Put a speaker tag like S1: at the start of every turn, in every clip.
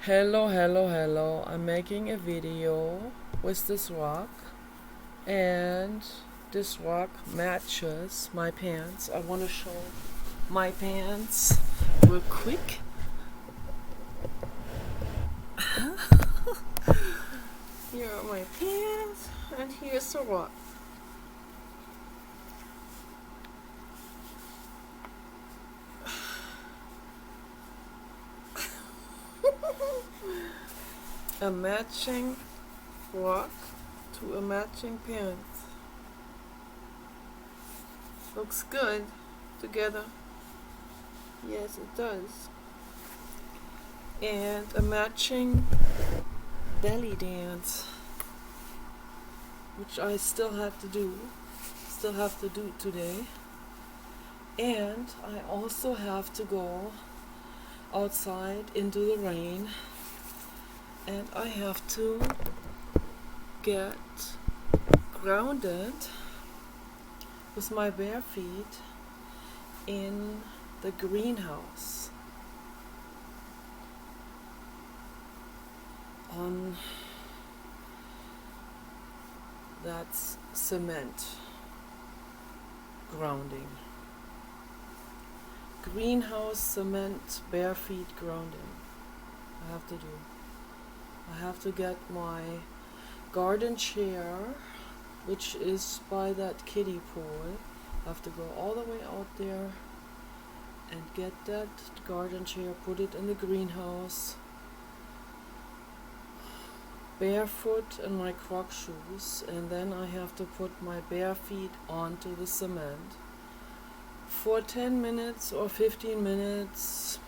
S1: Hello. I'm making a video with this rock, and this rock matches my pants. I want to show my pants real quick. Here are my pants, and here's the rock. A matching rock to a matching pants. Looks good together. Yes, it does. And a matching belly dance, which I still have to do today. And I also have to go outside into the rain, and I have to get grounded with my bare feet in the greenhouse on that's cement grounding. Greenhouse cement bare feet grounding. I have to get my garden chair, which is by that kiddie pool. I have to go all the way out there and get that garden chair, put it in the greenhouse, barefoot in my croc shoes, and then I have to put my bare feet onto the cement for 10 minutes or 15 minutes.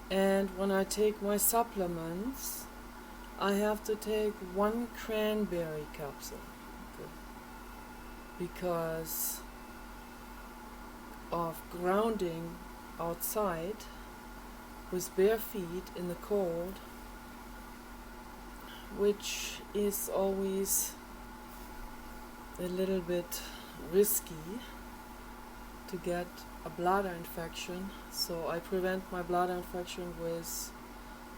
S1: And when I take my supplements, I have to take one cranberry capsule, because of grounding outside with bare feet in the cold, which is always a little bit risky to get a bladder infection. So I prevent my bladder infection with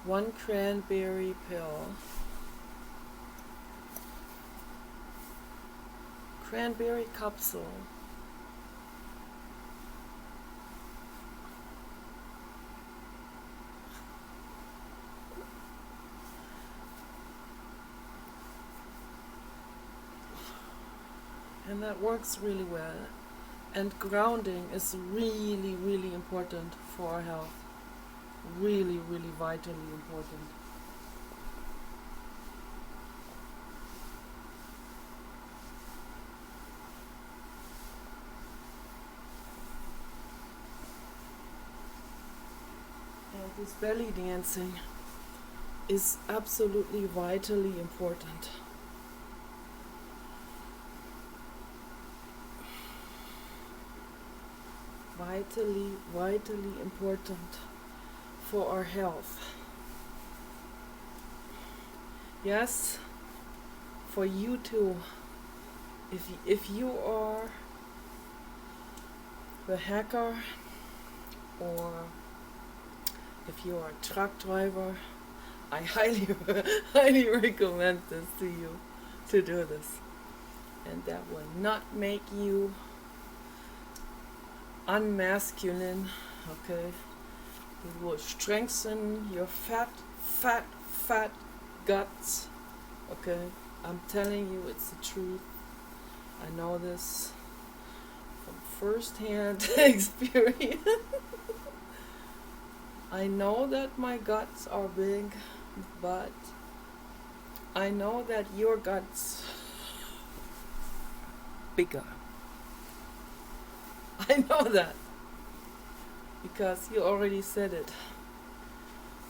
S1: one cranberry pill. Cranberry capsule. And that works really well. And grounding is really important for our health. Really vitally important. And this belly dancing is absolutely vitally important. Vitally important for our health. Yes, for you too. If you are a hacker, or if you are a truck driver, I highly recommend this to you, to do this. And that will not make you unmasculine, okay? It will strengthen your fat guts, okay? I'm telling you, it's the truth. I know this from first-hand experience. I know that my guts are big, but I know that your guts bigger. I know that, because you already said it.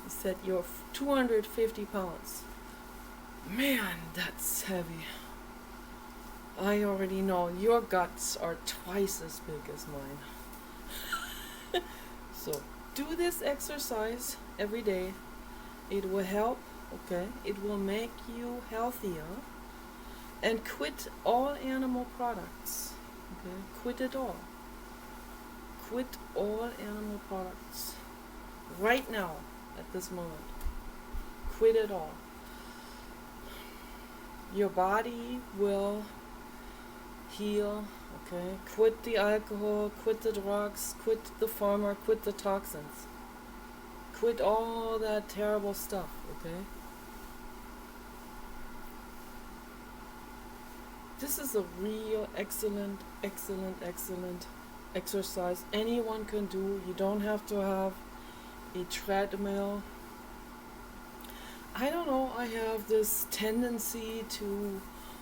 S1: You said you're 250 pounds. Man, that's heavy. I already know your guts are twice as big as mine. So do this exercise every day. It will help, okay? It will make you healthier. And quit all animal products, okay? Quit it all. Quit all animal products right now, at this moment. quit it all. Your body will heal, okay? Quit the alcohol, quit the drugs, quit the pharma, quit the toxins. Quit all that terrible stuff, okay? This is a real excellent exercise anyone can do. You don't have to have a treadmill. I don't know, I have this tendency to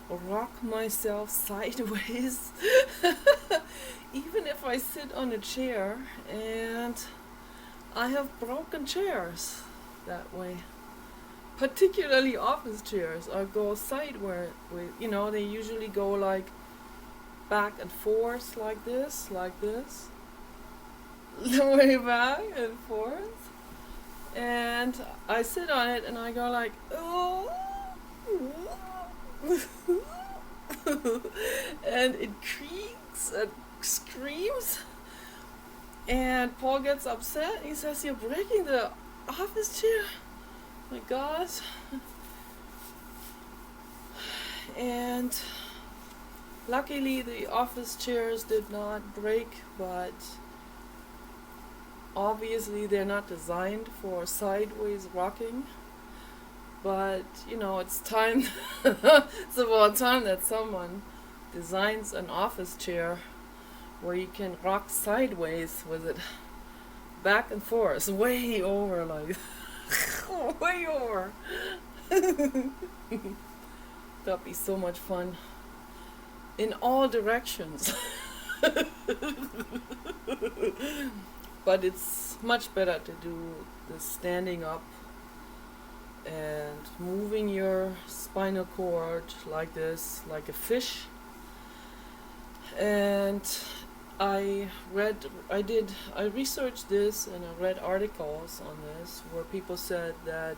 S1: rock myself sideways even if I sit on a chair, and I have broken chairs that way. Particularly office chairs. I go sideways. They usually go like back and forth like this, way back and forth. And I sit on it and I go like, oh, and it creaks and screams. And Paul gets upset. He says, "You're breaking the office chair." My God. And luckily the office chairs did not break, but obviously they're not designed for sideways rocking. But it's time it's about time that someone designs an office chair where you can rock sideways with it back and forth, way over, like way over. That'd be so much fun. In all directions. But it's much better to do the standing up and moving your spinal cord like this, like a fish. And I researched this and I read articles on this where people said that,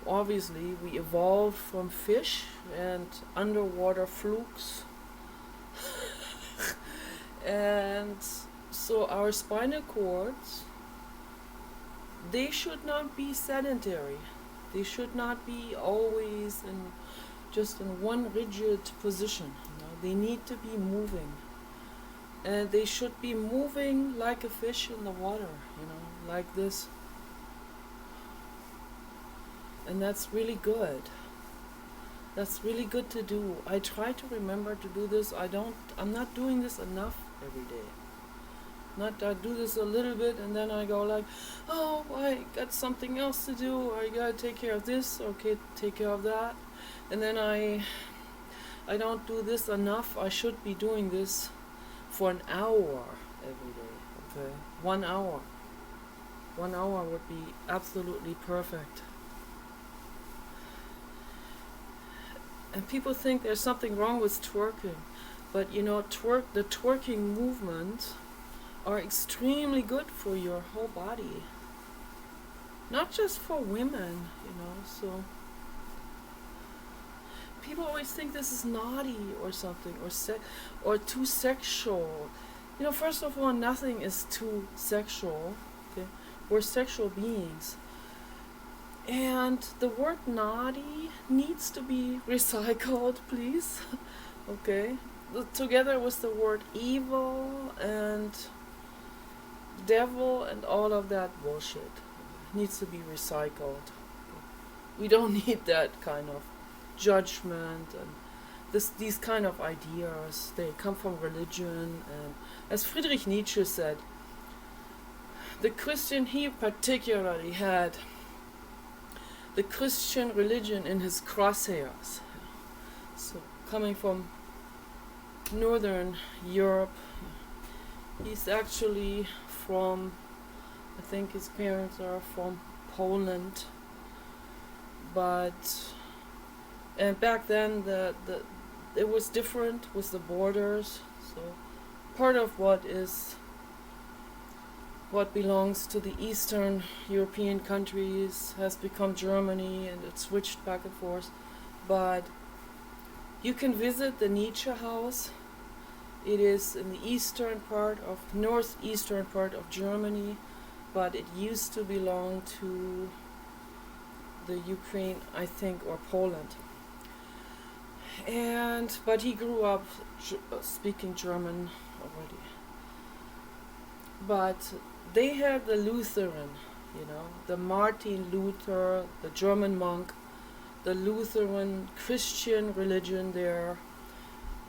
S1: obviously we evolved from fish and underwater flukes. And so our spinal cords, they should not be sedentary. They should not be always just in one rigid position. They need to be moving. And they should be moving like a fish in the water, like this. And that's really good. That's really good to do. I try to remember to do this. I'm not doing this enough every day. I do this a little bit and then I go like, oh, I got something else to do. I gotta take care of this. Okay, take care of that. And then I don't do this enough. I should be doing this for an hour every day. Okay, 1 hour. 1 hour would be absolutely perfect. And people think there's something wrong with twerking, but the twerking movements are extremely good for your whole body. Not just for women, so people always think this is naughty or something, or too sexual. First of all, nothing is too sexual. Okay, we're sexual beings. And the word naughty needs to be recycled, please. Okay? Together with the word evil and devil and all of that bullshit. Needs to be recycled. We don't need that kind of judgment and these kind of ideas. They come from religion, and as Friedrich Nietzsche said, the Christian, he particularly had the Christian religion in his crosshairs. So coming from Northern Europe, he's actually from, I think his parents are from Poland, and back then it was different with the borders. So part of what belongs to the Eastern European countries has become Germany, and it switched back and forth. But you can visit the Nietzsche house. It is in the northeastern part of Germany, but it used to belong to the Ukraine, I think, or Poland. But he grew up speaking German already. But they had the Lutheran, the Martin Luther, the German monk, the Lutheran Christian religion there.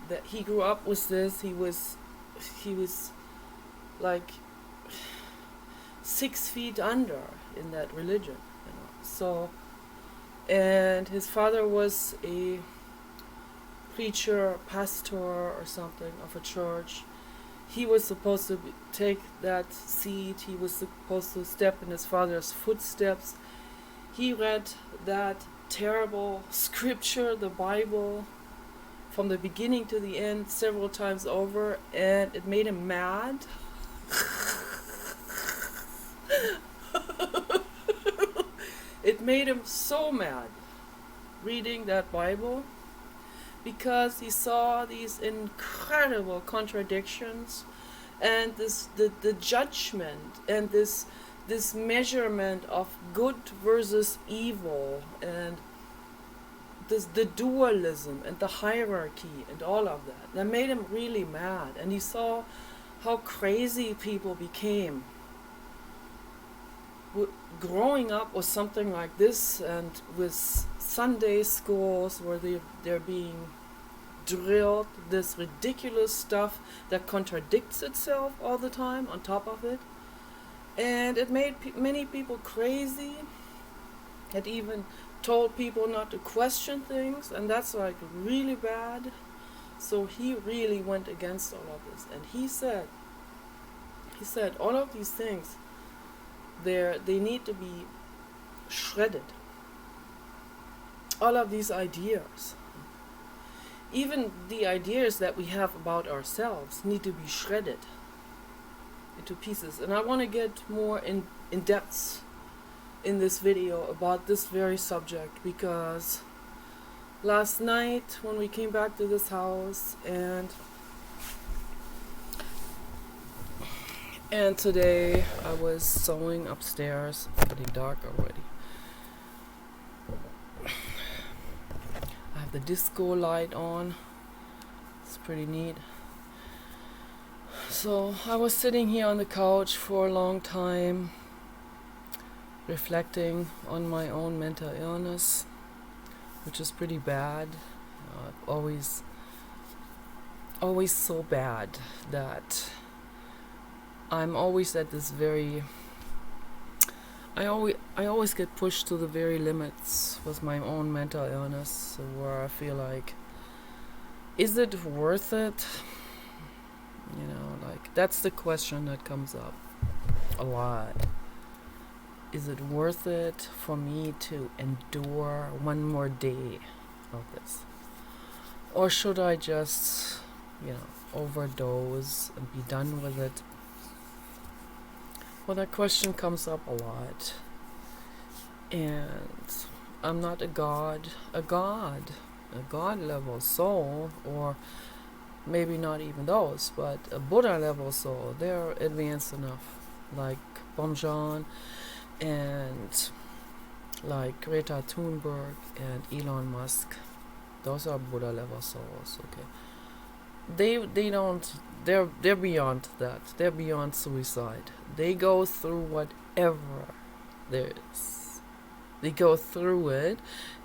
S1: That he grew up with this. He was like 6 feet under in that religion, So, and his father was a preacher, pastor, or something of a church. He was supposed to take that seat. He was supposed to step in his father's footsteps. He read that terrible scripture, the Bible, from the beginning to the end several times over, and it made him mad. It made him so mad reading that Bible, because he saw these incredible contradictions and the judgment and this measurement of good versus evil, and the dualism and the hierarchy and all of that. That made him really mad, and he saw how crazy people became growing up with something like this, and with Sunday schools where they're being drilled this ridiculous stuff that contradicts itself all the time on top of it. And it made many people crazy. It even told people not to question things, and that's like really bad. So he really went against all of this, and he said all of these things, they need to be shredded. All of these ideas, even the ideas that we have about ourselves, need to be shredded into pieces. And I want to get more in depth in this video about this very subject, because last night when we came back to this house, and today I was sewing upstairs. It's getting dark already. I have the disco light on. It's pretty neat. So I was sitting here on the couch for a long time, reflecting on my own mental illness, which is pretty bad. Always so bad that I'm always at this very... I always get pushed to the very limits with my own mental illness, where I feel like, is it worth it? That's the question that comes up a lot. Is it worth it for me to endure one more day of this? Or should I just, overdose and be done with it? Well, that question comes up a lot. And I'm not a god level soul, or maybe not even those, but a Buddha level soul. They're advanced enough, like Bomjan and like Greta Thunberg and Elon Musk. Those are Buddha level souls. Okay, they're beyond that. They're beyond suicide. They go through whatever there is. They go through it,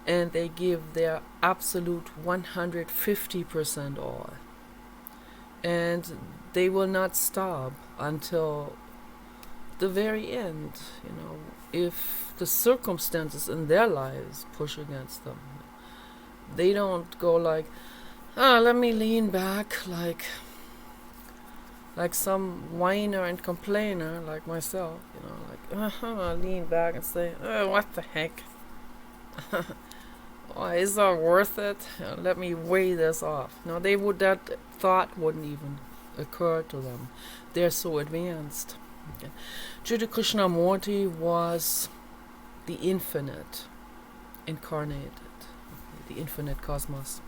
S1: and they give their absolute 150% all. And they will not stop until the very end, if the circumstances in their lives push against them. They don't go like, let me lean back, like some whiner and complainer like myself, lean back and say, what the heck? Is that worth it? Let me weigh this off. No, that thought wouldn't even occur to them. They're so advanced. Okay. Jiddu Krishnamurti was the infinite incarnated, the infinite cosmos,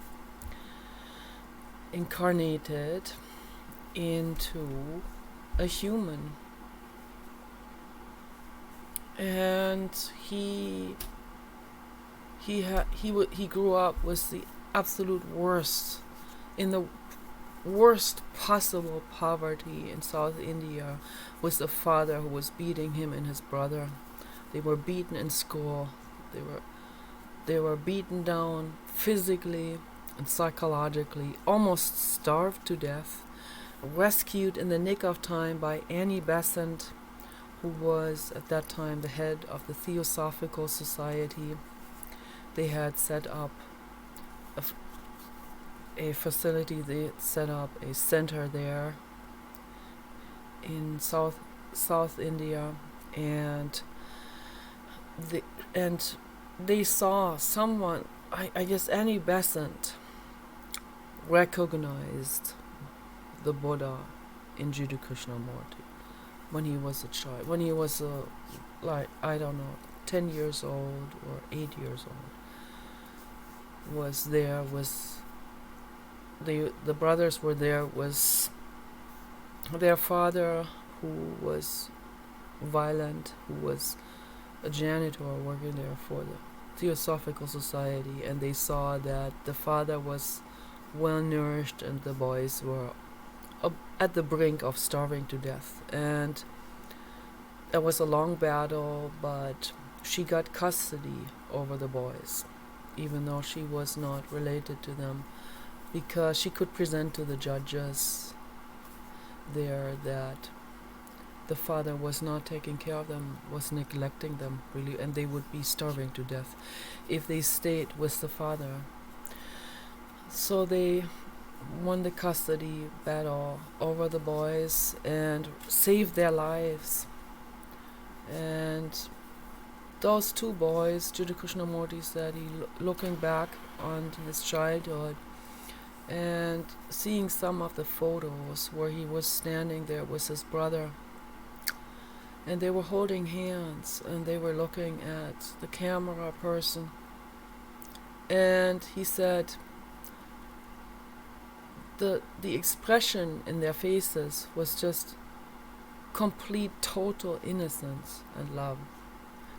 S1: incarnated into a human. And he he grew up with the absolute worst, in the worst possible poverty in South India, with a father who was beating him and his brother. They were beaten in school. They were beaten down physically and psychologically, almost starved to death, rescued in the nick of time by Annie Besant, who was at that time the head of the Theosophical Society. They had set up a facility, they had set up a center there in South India, and they saw someone, I guess Annie Besant recognized the Buddha in Jiddu Krishnamurti when he was a child, when he was like, I don't know, 10 years old or 8 years old, was there, was the brothers were there, was their father, who was violent, who was a janitor working there for the Theosophical Society, and they saw that the father was well nourished and the boys were at the brink of starving to death. And it was a long battle, but she got custody over the boys, even though she was not related to them, because she could present to the judges there that the father was not taking care of them, was neglecting them really, and they would be starving to death if they stayed with the father. So they won the custody battle over the boys and saved their lives. And those two boys, Jiddu Krishnamurti said, looking back on his childhood and seeing some of the photos where he was standing there with his brother, and they were holding hands and they were looking at the camera person, and he said the expression in their faces was just complete, total innocence and love.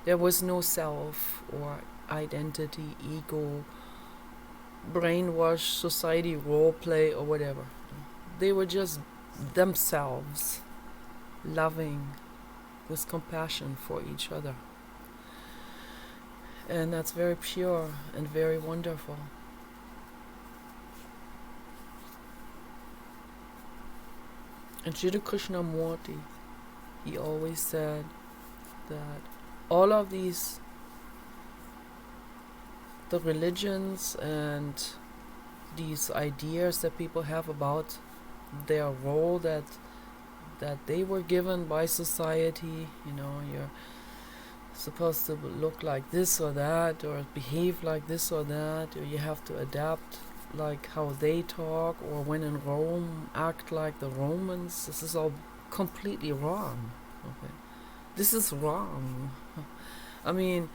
S1: There was no self or identity, ego, brainwash, society role play or whatever. They were just themselves, loving, with compassion for each other. And that's very pure and very wonderful. And Jiddu Krishnamurti, he always said that all of these, the religions and these ideas that people have about their role that they were given by society, you're supposed to look like this or that, or behave like this or that, or you have to adapt like how they talk, or when in Rome, act like the Romans. This is all completely wrong. Okay, this is wrong. I mean,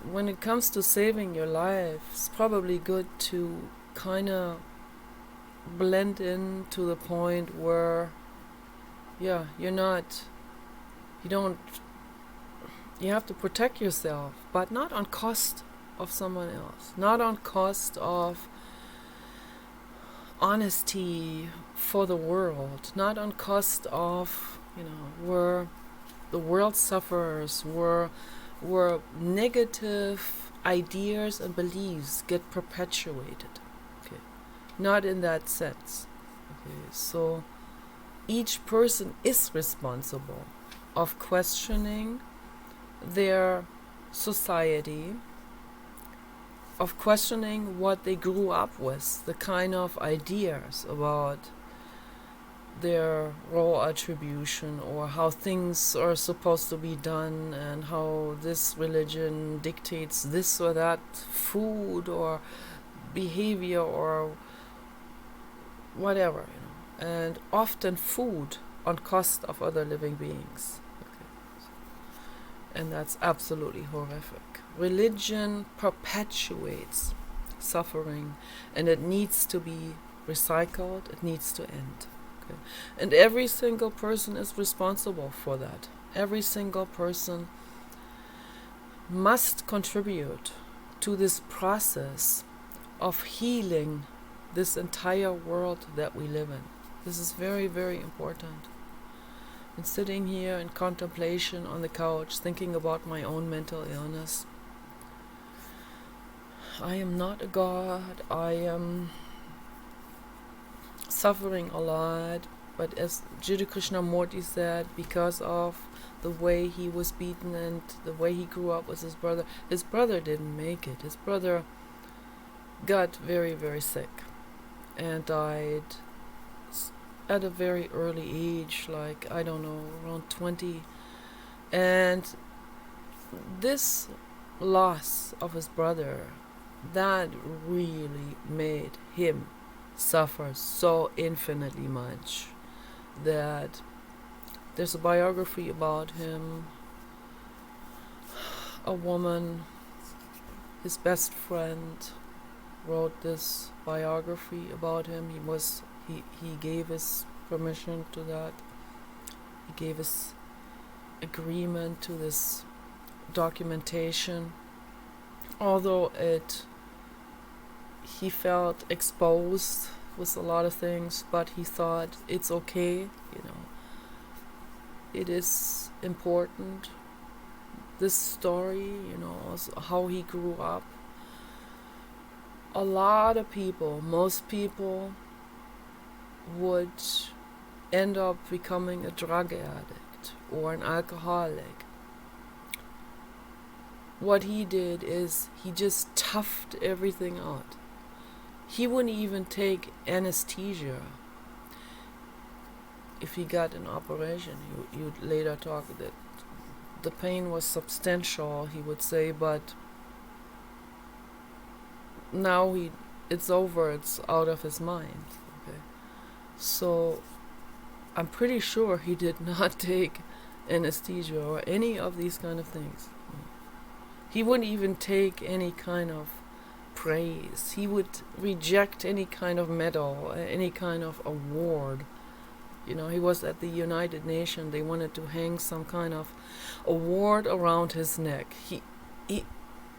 S1: when it comes to saving your life, it's probably good to kind of blend in to the point where, you have to protect yourself, but not on cost of someone else, not on cost of honesty for the world, not on cost of, where the world suffers, where negative ideas and beliefs get perpetuated. Okay, not in that sense. Okay, so each person is responsible of questioning their society, of questioning what they grew up with, the kind of ideas about their role attribution, or how things are supposed to be done, and how this religion dictates this or that food or behavior or whatever, and often food on cost of other living beings. And that's absolutely horrific. Religion perpetuates suffering, and it needs to be recycled, it needs to end. Okay? And every single person is responsible for that. Every single person must contribute to this process of healing this entire world that we live in. This is very, very important. And sitting here in contemplation on the couch, thinking about my own mental illness, I am not a god, I am suffering a lot, but as Jiddu Krishnamurti said, because of the way he was beaten and the way he grew up with his brother didn't make it. His brother got very, very sick and died at a very early age, like, I don't know, around 20. And this loss of his brother, that really made him suffer so infinitely much that there's a biography about him. A woman, his best friend, wrote this biography about him. He gave his permission to that. He gave his agreement to this documentation, although he felt exposed with a lot of things, but he thought it's okay, it is important, this story, how he grew up. A lot of people, most people, would end up becoming a drug addict or an alcoholic. What he did is he just toughed everything out. He wouldn't even take anesthesia. If he got an operation, he would later talk that the pain was substantial, he would say, but now it's over, it's out of his mind. Okay. So I'm pretty sure he did not take anesthesia or any of these kind of things. He wouldn't even take any kind of praise. He would reject any kind of medal, any kind of award. He was at the United Nations. They wanted to hang some kind of award around his neck. He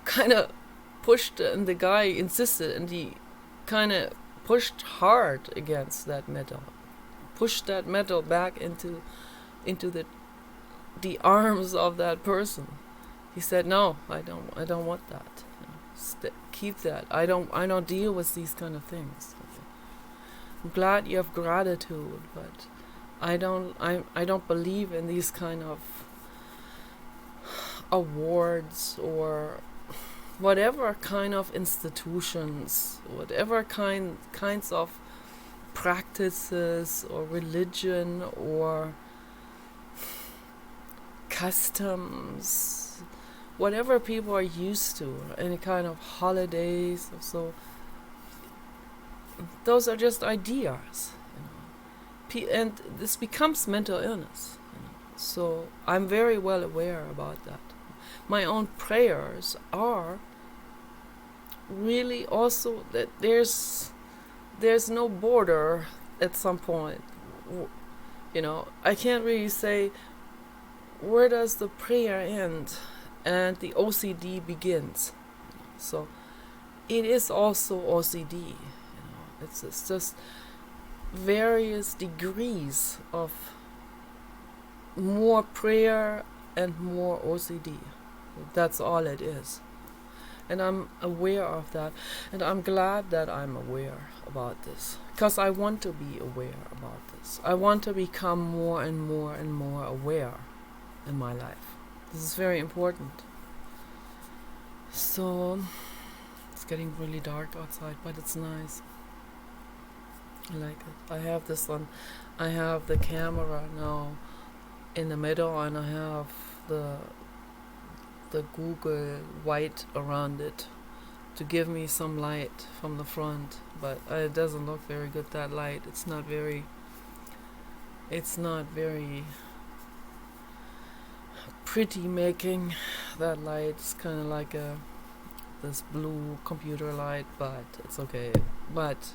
S1: kind of pushed, and the guy insisted, and he kind of pushed hard against that medal. Pushed that medal back into the arms of that person. He said, "No, I don't want that. Keep that. I don't deal with these kind of things. Okay. I'm glad you have gratitude, but I don't believe in these kind of awards or whatever kind of institutions, whatever kinds of practices or religion or customs, whatever people are used to, any kind of holidays or so. Those are just ideas, and this becomes mental illness. So I'm very well aware about that. My own prayers are really also that there's no border at some point. I can't really say where does the prayer end and the OCD begins. So it is also OCD. It's just various degrees of more prayer and more OCD. That's all it is. And I'm aware of that. And I'm glad that I'm aware about this. Because I want to be aware about this. I want to become more and more and more aware in my life. This is very important. So, it's getting really dark outside, but it's nice. I like it. I have this one. I have the camera now in the middle, and I have the Google white around it to give me some light from the front, but it doesn't look very good, that light. It's not very pretty making. That light. It's kind of like this blue computer light, but it's okay. But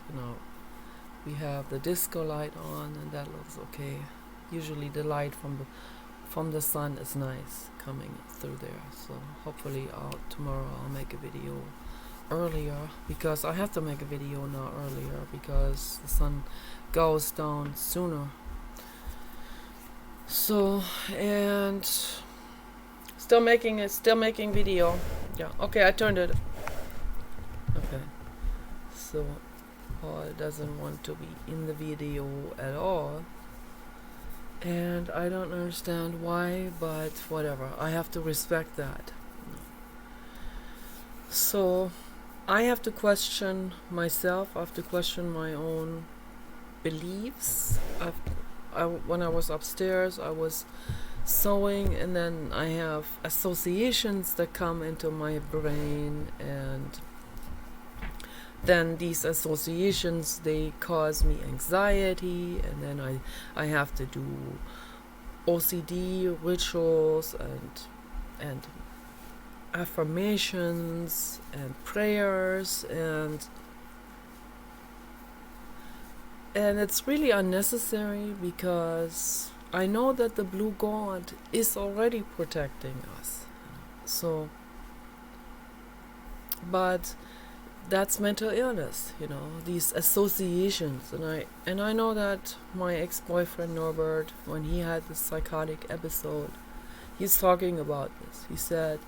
S1: we have the disco light on, and that looks okay. Usually the light from the sun is nice coming through there. So hopefully tomorrow I'll make a video earlier, because I have to make a video now earlier because the sun goes down sooner. So, and still making video. Yeah, okay, I turned it. Okay, so Paul doesn't want to be in the video at all, and I don't understand why, but whatever, I have to respect that. So I have to question myself, I have to question my own beliefs. When I was upstairs, I was sewing, and then I have associations that come into my brain, and then these associations, they cause me anxiety, and then I have to do OCD rituals and affirmations and prayers, and it's really unnecessary, because I know that the blue god is already protecting us. So, but that's mental illness, these associations, and I know that my ex-boyfriend Norbert, when he had this psychotic episode, he's talking about this. He said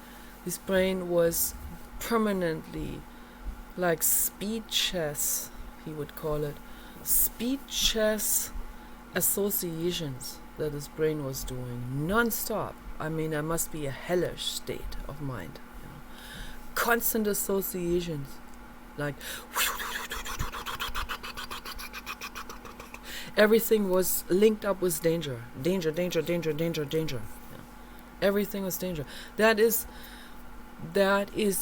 S1: his brain was permanently like speed chess, he would call it, speed chess associations that his brain was doing non-stop. I mean, that must be a hellish state of mind. Constant associations, like everything was linked up with danger. Everything was danger. That is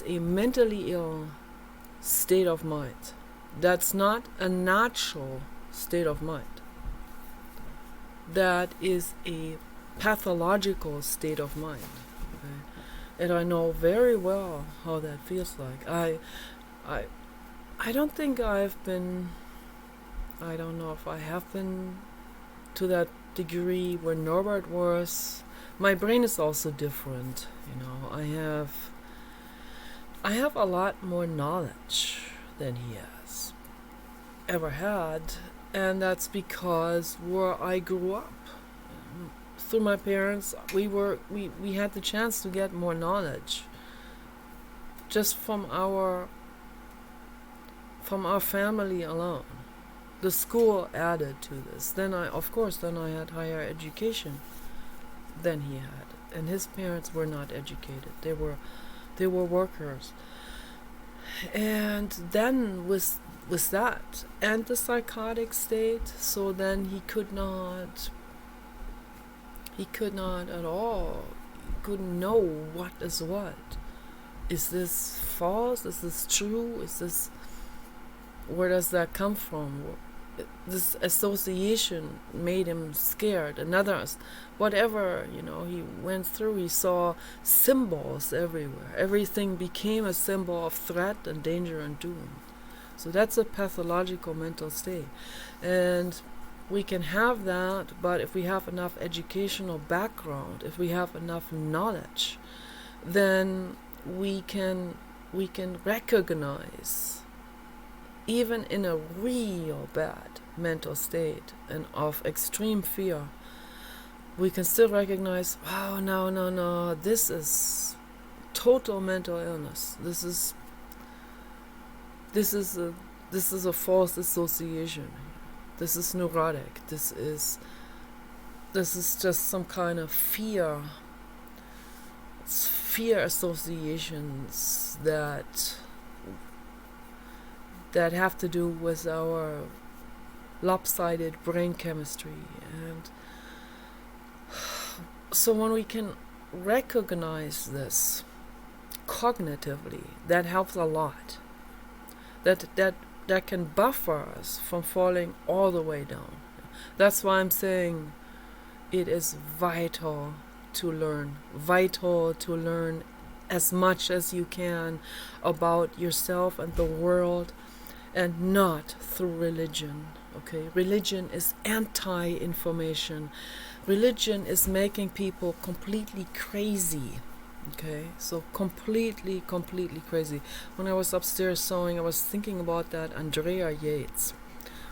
S1: a mentally ill state of mind. That's not a natural state of mind. That is a pathological state of mind. Okay? And I know very well how that feels like. I don't think I've been, I don't know if I have been to that degree where Norbert was. My brain is also different, I have a lot more knowledge than he has ever had, and that's because where I grew up, through my parents, we had the chance to get more knowledge just from our family alone. The school added to this. Then I had higher education than he had, and his parents were not educated. They were workers. And then with that and the psychotic state, so then he could not at all, he couldn't know what is what. Is this false? Is this true? Where does that come from? This association made him scared. Whatever, he went through, he saw symbols everywhere. Everything became a symbol of threat and danger and doom. So that's a pathological mental state. And we can have that, but if we have enough educational background, if we have enough knowledge, then we can recognize, even in a real bad mental state and of extreme fear, we can still recognize, wow, no, this is total mental illness. This is a false association. This is neurotic. This is just some kind of fear. It's fear associations that have to do with our lopsided brain chemistry. And so when we can recognize this cognitively, that helps a lot. That can buffer us from falling all the way down. That's why I'm saying it is vital to learn as much as you can about yourself and the world, and not through religion. Okay, religion is anti-information. religion is making people completely crazy. Okay, so completely crazy. When I was upstairs sewing, I was thinking about that Andrea Yates.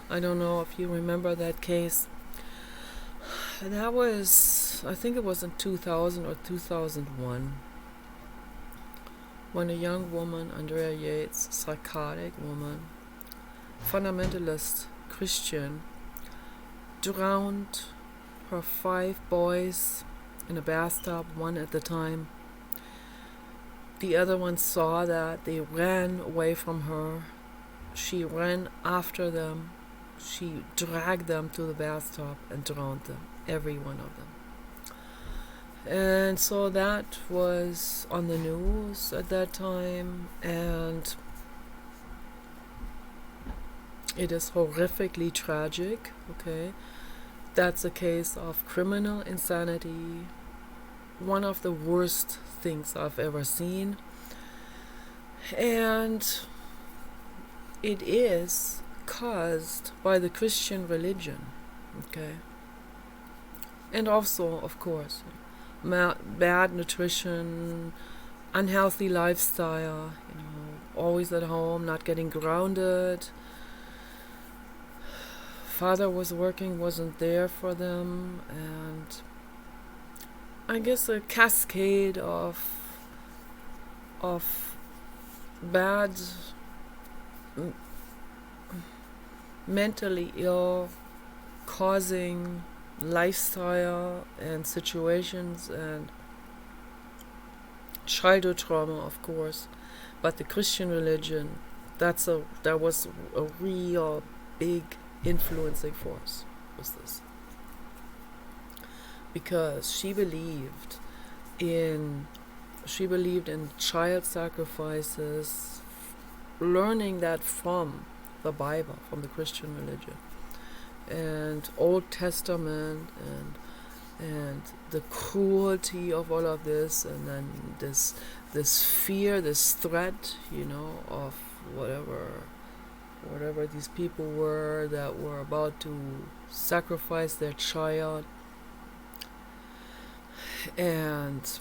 S1: I don't know if you remember that case. That was, I think it was in 2000 or 2001, when a young woman, Andrea Yates, psychotic woman, fundamentalist Christian, drowned her 5 boys in a bathtub, one at a time. The other ones saw that. They ran away from her. She ran after them. She dragged them to the bathtub and drowned them, every one of them. And so that was on the news at that time, and it is horrifically tragic, okay? That's a case of criminal insanity, one of the worst things I've ever seen. And it is caused by the Christian religion, okay? And also, of course, bad nutrition, unhealthy lifestyle, always at home, not getting grounded. Father was working, wasn't there for them, and I guess a cascade of bad, mentally ill, causing lifestyle and situations and childhood trauma, of course. But the Christian religion, that was a real big influencing force, was this, because she believed in child sacrifices, learning that from the Bible, from the Christian religion, and Old Testament, and the cruelty of all of this, and then this fear, this threat, of whatever these people were that were about to sacrifice their child. And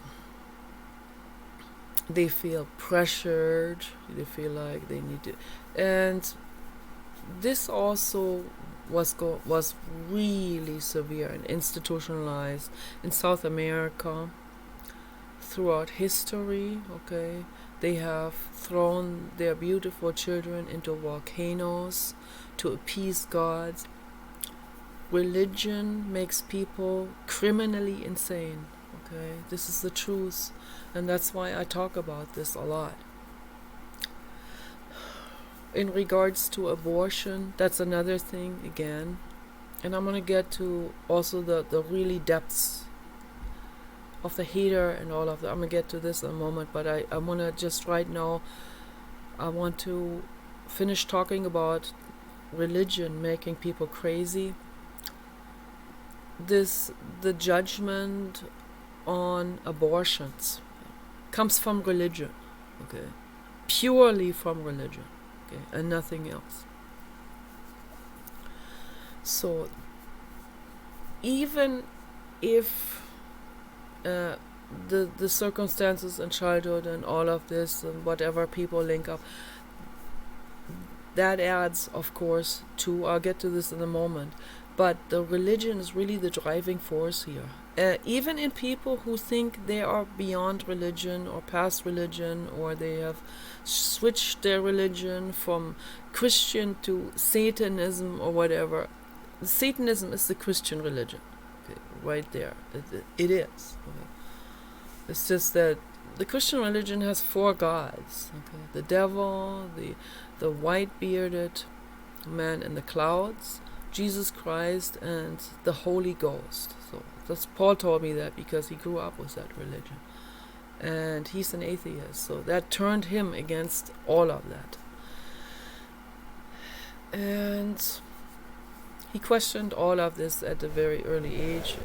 S1: they feel pressured, they feel like they need to, and this also was really severe and institutionalized in South America throughout history, okay? They have thrown their beautiful children into volcanoes to appease gods. Religion makes people criminally insane, okay? This is the truth, and that's why I talk about this a lot. In regards to abortion, that's another thing again. And I'm going to get to also the really depths of the hater and all of that. I'm going to get to this in a moment, but I want to just right now, I want to finish talking about religion making people crazy. The judgment on abortions comes from religion, okay? Purely from religion. Okay, and nothing else. So even if the circumstances in childhood and all of this and whatever people link up, that adds, of course, to, I'll get to this in a moment, but the religion is really the driving force here. Even in people who think they are beyond religion or past religion, or they have switched their religion from Christian to Satanism or whatever. Satanism is the Christian religion, okay, right there. It is. Okay. It's just that the Christian religion has 4 gods. Okay? The devil, the white-bearded man in the clouds, Jesus Christ, and the Holy Ghost. So Paul told me that because he grew up with that religion. And he's an atheist, so that turned him against all of that. And he questioned all of this at a very early age,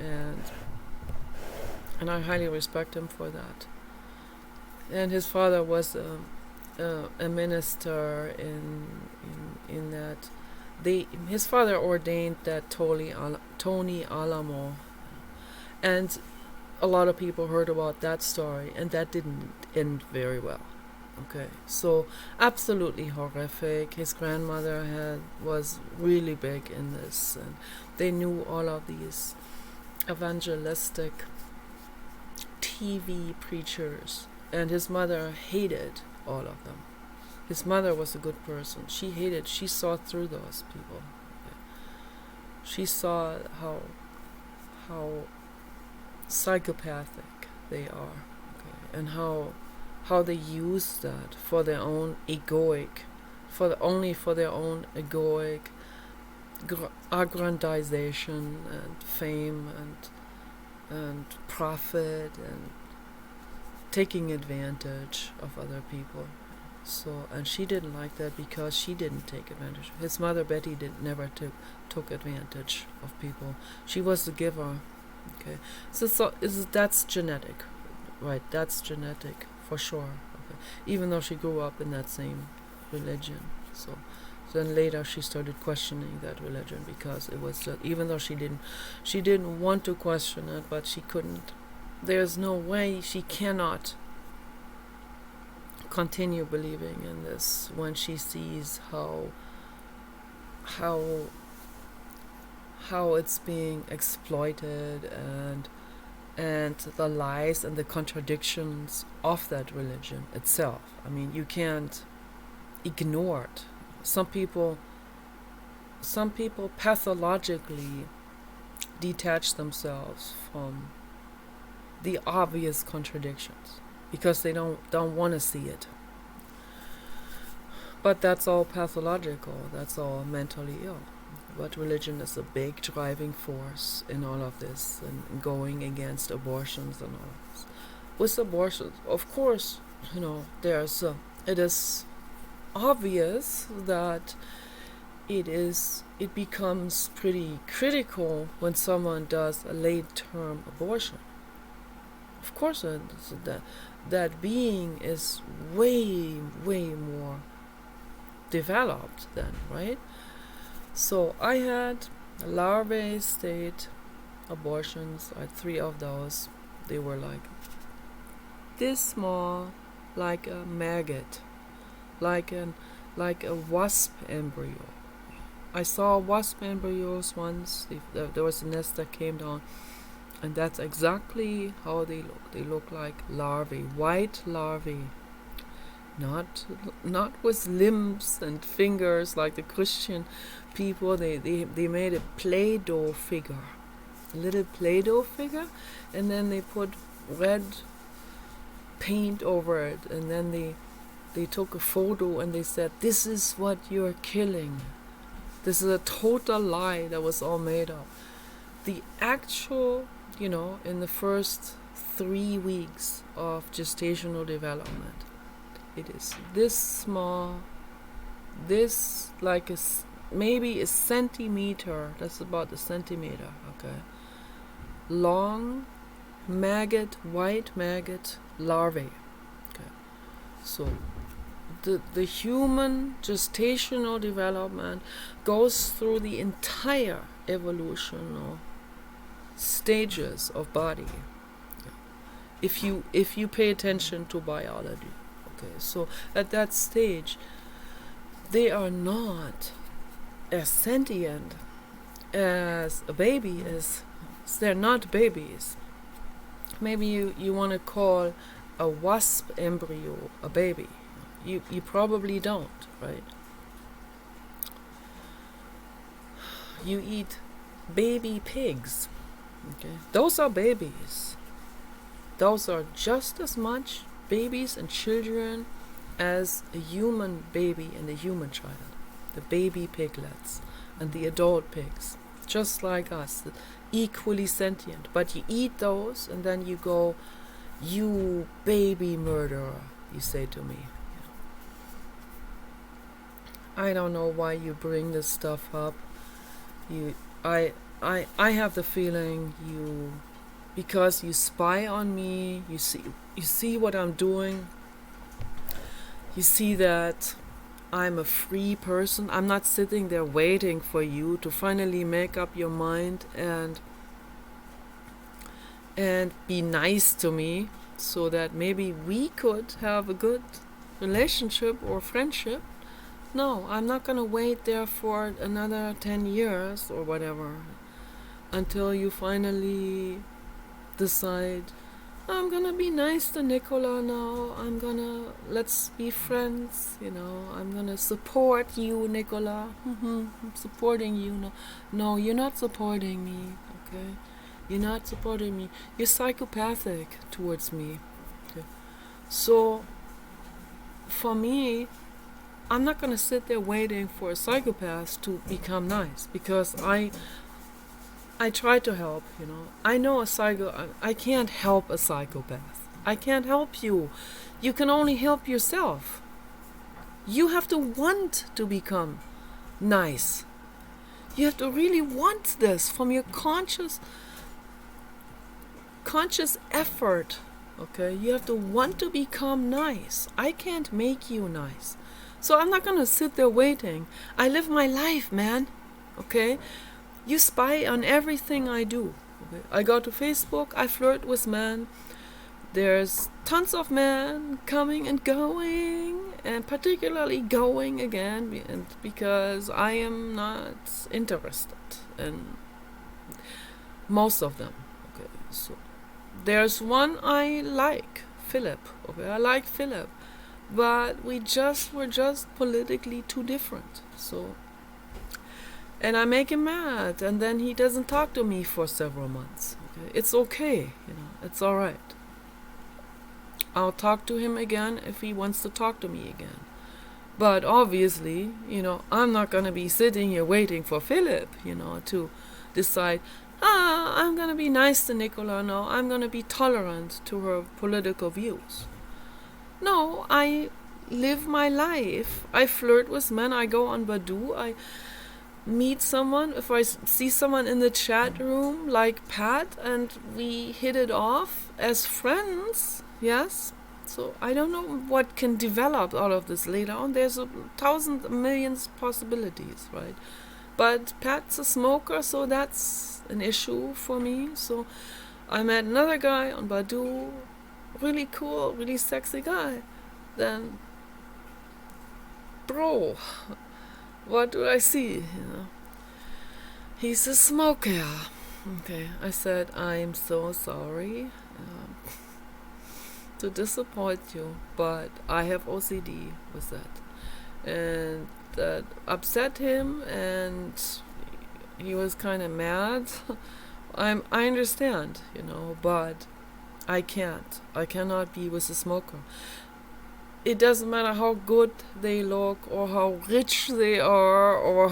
S1: and I highly respect him for that. And his father was a minister in that his father ordained that Tony Alamo And a lot of people heard about that story, and that didn't end very well. Okay, so absolutely horrific. His grandmother was really big in this, and they knew all of these evangelistic TV preachers, and his mother hated all of them. His mother was a good person. She saw through those people. She saw how psychopathic they are, okay, and how they use that for their own egoic, for their own egoic aggrandization and fame and profit and taking advantage of other people. So, and she didn't like that because she didn't take advantage. His mother Betty never took advantage of people. She was the giver. Okay, so that's genetic, right? That's genetic for sure. Okay, even though she grew up in that same religion. So then later she started questioning that religion because it was even though she didn't want to question it, but she couldn't. There's no way she cannot continue believing in this when she sees how it's being exploited and the lies and the contradictions of that religion itself. I mean, you can't ignore it. Some people pathologically detach themselves from the obvious contradictions because they don't want to see it. But that's all pathological. That's all mentally ill. But religion is a big driving force in all of this and going against abortions and all of this. With abortions, of course, it is obvious that it becomes pretty critical when someone does a late-term abortion. Of course, that being is way, way more developed then, right? So I had larvae state abortions. I had 3 of those. They were like this small, like a maggot, like a wasp embryo. I saw wasp embryos once. There was a nest that came down, and that's exactly how they look. They look like larvae, white larvae. Not with limbs and fingers like the Christian people. They made a Play-Doh figure, a little Play-Doh figure, and then they put red paint over it, and then they took a photo and they said, "This is what you're killing." This is a total lie that was all made up. The actual, in the first 3 weeks of gestational development, it is this small, this like maybe a centimeter, that's about a centimeter, okay, long white maggot larvae. Okay, so the human gestational development goes through the entire evolutional stages of body. If you pay attention to biology. Okay, so at that stage, they are not as sentient as a baby is. They're not babies. Maybe you want to call a wasp embryo a baby. You probably don't, right? You eat baby pigs. Okay, those are babies. Those are just as much babies and children as a human baby and a human child. The baby piglets and the adult pigs, just like us, equally sentient. But you eat those and then you go, "You baby murderer," you say to me. I don't know why you bring this stuff up. I have the feeling because you spy on me, you see what I'm doing, you see that I'm a free person. I'm not sitting there waiting for you to finally make up your mind and be nice to me so that maybe we could have a good relationship or friendship. No, I'm not gonna wait there for another 10 years or whatever until you finally decide, I'm gonna be nice to Nicola now. Let's be friends, I'm gonna support you, Nicola. I'm supporting you. No, you're not supporting me, okay? You're not supporting me. You're psychopathic towards me. Okay? So, for me, I'm not gonna sit there waiting for a psychopath to become nice, because I try to help, I know I can't help a psychopath. I can't help you. You can only help yourself. You have to want to become nice. You have to really want this from your conscious effort. Okay? You have to want to become nice. I can't make you nice. So I'm not gonna sit there waiting. I live my life, man. Okay? You spy on everything I do. Okay? I go to Facebook, I flirt with men. There's tons of men coming and going, and particularly going again, and because I am not interested in most of them. Okay, so there's one I like, Philip. Okay, I like Philip, but we're just politically too different. So. And I make him mad, and then he doesn't talk to me for several months. Okay? It's okay, it's alright. I'll talk to him again if he wants to talk to me again. But obviously, I'm not gonna be sitting here waiting for Philip, to decide, I'm gonna be nice to Nicola now, I'm gonna be tolerant to her political views. No, I live my life. I flirt with men, I go on Badoo, I meet someone, if I see someone in the chat room like Pat and we hit it off as friends, yes. So I don't know what can develop out of this later on. There's 1,000 millions possibilities, right? But Pat's a smoker, so that's an issue for me. So I met another guy on Badoo, really cool, really sexy guy. Then, bro, what do I see? He's a smoker. Okay, I said, I'm so sorry to disappoint you, but I have OCD with that. And that upset him, and he was kind of mad. I understand, but I cannot be with a smoker. It doesn't matter how good they look, or how rich they are, or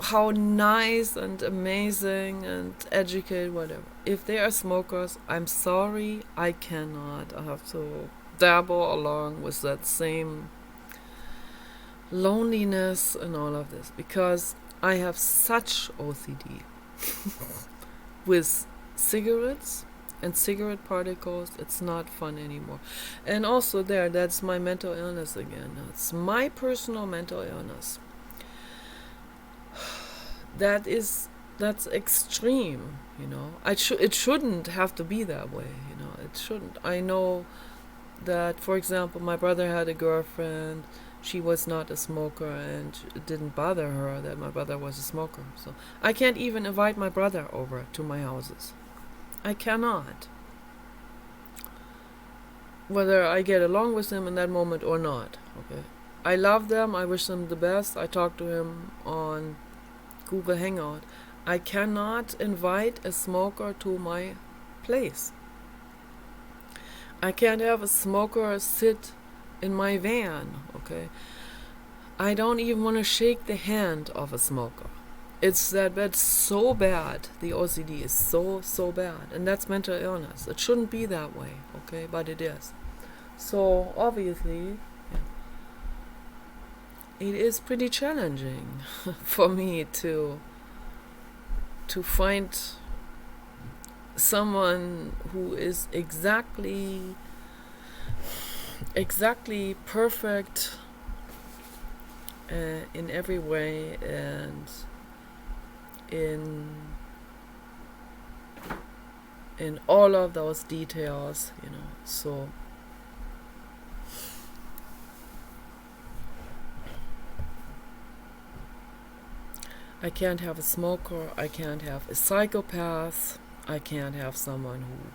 S1: how nice and amazing and educated, whatever. If they are smokers, I'm sorry, I cannot. I have to dabble along with that same loneliness and all of this, because I have such OCD with cigarettes and cigarette particles. It's not fun anymore. And also that's my mental illness again. It's my personal mental illness. That's extreme, it shouldn't have to be that way, it shouldn't. I know that, for example, my brother had a girlfriend. She was not a smoker, and it didn't bother her that my brother was a smoker. So I can't even invite my brother over to my houses. I cannot. Whether I get along with him in that moment or not. Okay. I love them. I wish them the best. I talk to him on Google Hangout. I cannot invite a smoker to my place. I can't have a smoker sit in my van. Okay. I don't even want to shake the hand of a smoker. It's that bad, so bad. The OCD is so bad. And that's mental illness. It shouldn't be that way, okay? But it is. So, obviously, it is pretty challenging for me to find someone who is exactly perfect in every way, and in in all of those details, so I can't have a smoker, I can't have a psychopath, I can't have someone who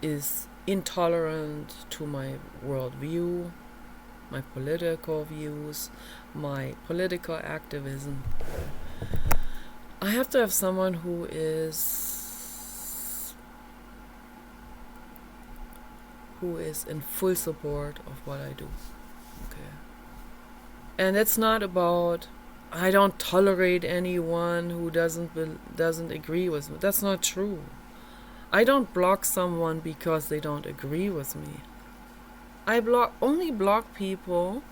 S1: is intolerant to my worldview, my political views, my political activism. I have to have someone who is in full support of what I do. Okay. And it's not about I don't tolerate anyone who doesn't agree with me. That's not true. I don't block someone because they don't agree with me. I only block people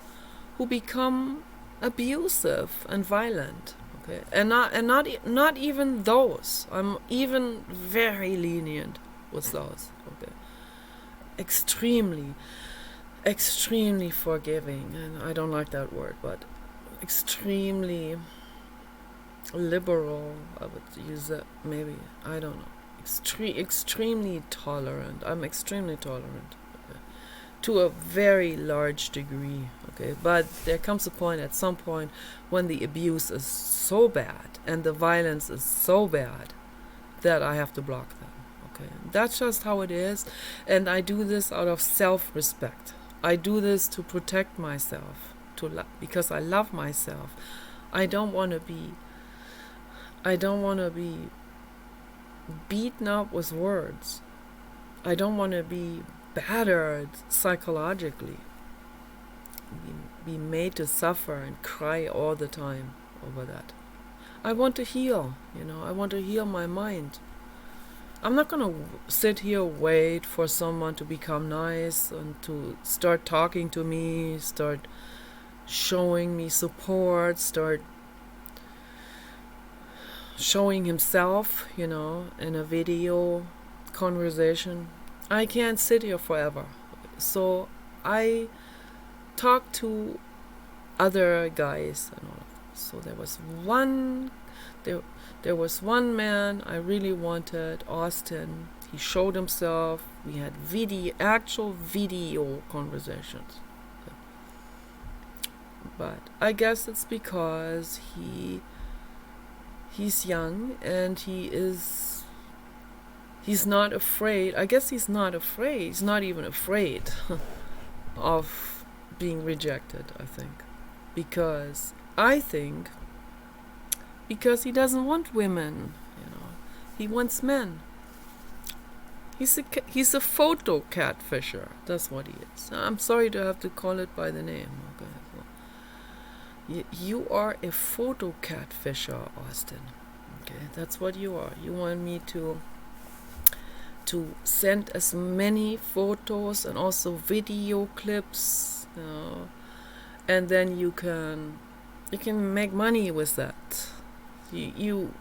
S1: who become abusive and violent. Okay, and not even those. I'm even very lenient with those. Okay, extremely forgiving, and I don't like that word, but extremely liberal. I would use that, maybe, I don't know. Extremely tolerant. I'm extremely tolerant, okay, to a very large degree. Okay, but there comes a point, at some point, when the abuse is so bad and the violence is so bad that I have to block them. Okay, that's just how it is, and I do this out of self-respect. I do this to protect myself, because I love myself. I don't want to be beaten up with words. I don't want to be battered psychologically, be made to suffer and cry all the time over that. I want to heal, I want to heal my mind. I'm not going to sit here, wait for someone to become nice and to start talking to me, start showing me support, start showing himself, in a video conversation. I can't sit here forever. So I talk to other guys and all. So there was one man I really wanted, Austin. He showed himself. We had actual video conversations. But I guess it's because he's young and he's not afraid. I guess he's not afraid. He's not even afraid of being rejected, I think. Because he doesn't want women, he wants men. He's a photo catfisher. That's what he is. I'm sorry to have to call it by the name. Okay, you are a photo catfisher, Austin. Okay, that's what you are. You want me to send as many photos and also video clips, and then you can make money with that. You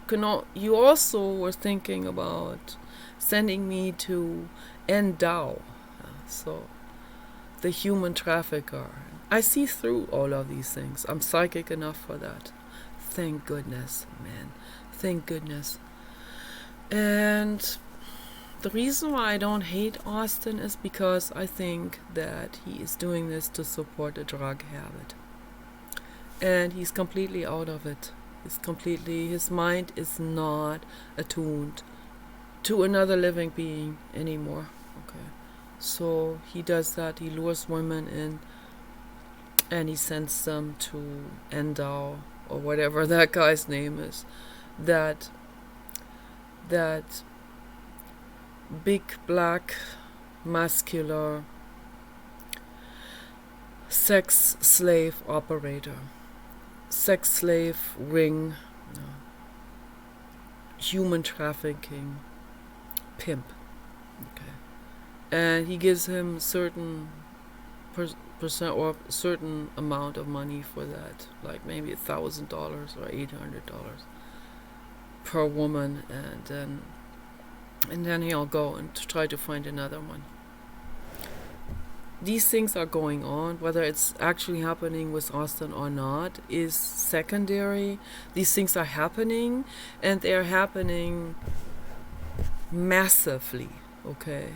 S1: also were thinking about sending me to NDAO, so the human trafficker. I see through all of these things. I'm psychic enough for that. Thank goodness, man. Thank goodness. And the reason why I don't hate Austin is because I think that he is doing this to support a drug habit. And he's completely out of it. His mind is not attuned to another living being anymore. Okay. So he does that. He lures women in and he sends them to NDAO or whatever that guy's name is. That big black muscular sex slave operator, sex slave ring, human trafficking pimp. Okay, and he gives him certain percent or certain amount of money for that, like maybe $1,000 or $800 per woman, and then he'll go and try to find another one. These things are going on. Whether it's actually happening with Austin or not is secondary. These things are happening, and they are happening massively. Okay.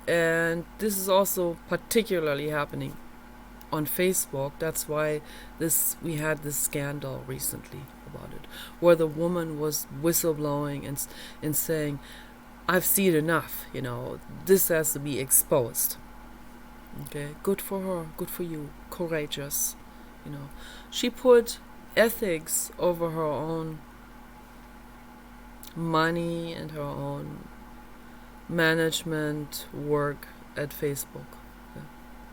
S1: And this is also particularly happening on Facebook. That's why we had this scandal recently about it, where the woman was whistleblowing and saying, "I've seen enough. This has to be exposed." Okay, good for her, good for you, courageous. She put ethics over her own money and her own management work at Facebook.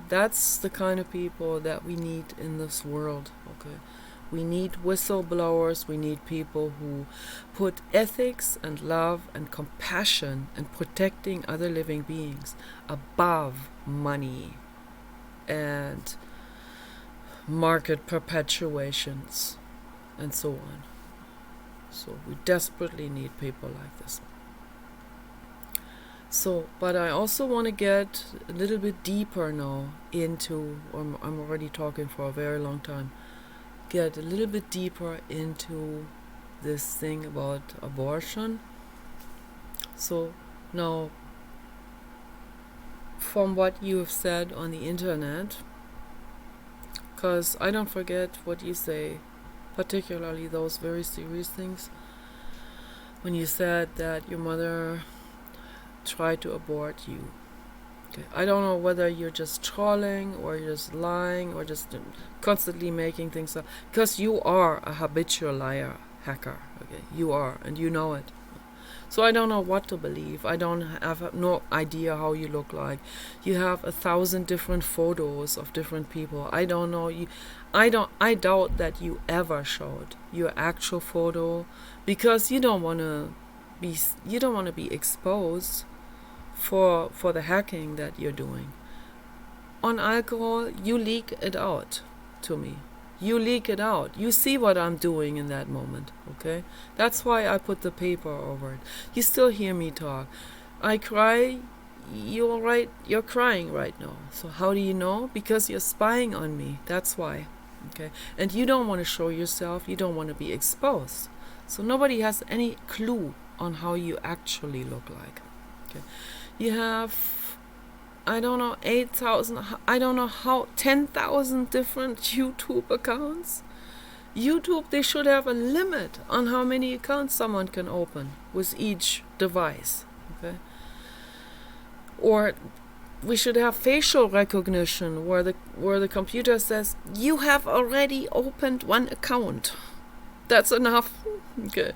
S1: That's the kind of people that we need in this world. Okay, we need whistleblowers. We need people who put ethics and love and compassion and protecting other living beings above money and market perpetuations and so on. So we desperately need people like this. So, but I also want to get a little bit deeper now into, I'm already talking for a very long time, get a little bit deeper into this thing about abortion. So now, from what you have said on the internet, because I don't forget what you say, particularly those very serious things, when you said that your mother tried to abort you. Okay. I don't know whether you're just trolling or you're just lying or just constantly making things up, because you are a habitual liar, hacker. Okay, you are, and you know it. So I don't know what to believe. I don't have no idea how you look like. You have 1,000 different photos of different people. I don't know. I doubt that you ever showed your actual photo, because you don't want to be exposed for the hacking that you're doing. On alcohol, you leak it out to me. You leak it out. You see what I'm doing in that moment, okay? That's why I put the paper over it. You still hear me talk. I cry. You're crying right now. So how do you know? Because you're spying on me. That's why, okay? And you don't want to show yourself. You don't want to be exposed. So nobody has any clue on how you actually look like, okay? You have, I don't know, 8,000, I don't know how, 10,000 different YouTube accounts. YouTube, they should have a limit on how many accounts someone can open with each device, okay? Or we should have facial recognition where the computer says, you have already opened one account. That's enough, okay?